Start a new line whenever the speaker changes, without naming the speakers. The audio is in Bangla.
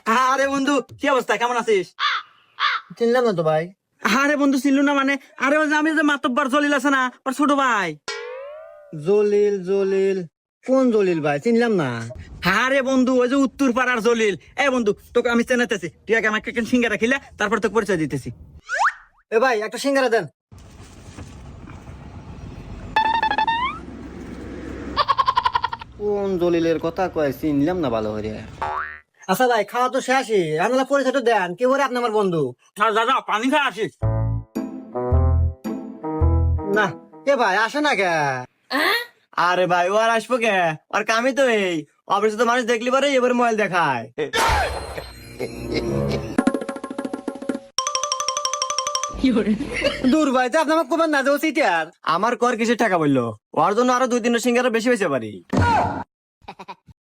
আরে বন্ধু, কি অবস্থা, কেমন আছিস?
চিনলাম না তো ভাই।
আরে বন্ধু, চিনলু না মানে? আরে ওই যে আমি যে মাতব্বর জলিল আছে না, ওর ছোট ভাই।
জলিল জলিল, কোন জলিল ভাই? চিনলাম না।
আরে বন্ধু, ওই যে উত্তর পাড়ার জলিল। এ বন্ধু, তোকে আমি চেনাতেছি, তুই আগে আমাকে সিঙ্গারা খিলা, তারপর তোকে পরিচয় দিতেছি।
এ ভাই, একটা সিঙ্গারা দেন। কোন জলিলের কথা কয়, চিনলাম না ভালো করে। আচ্ছা ভাই, খাওয়া তো শেষই, আপনারা পরিচয়টা দেন, কে করে আপনি আমার বন্ধু?
যা যা, পানি খা আসিস।
না, এ ভাই আসে না কে?
আরে ভাই, ও আর আসবো কে? আর কামই তো এই অফিসে তো মানুষ দেখলি পারে এবার মোবাইল দেখায়।
দূর ভাই, তো আপনি আমার কোবার না যাও সিটার।
আমার কর কিসের টাকা বললো? ওর জন্য আরো 2-3 সিঙ্গারা বেশি হয়েছে পারি।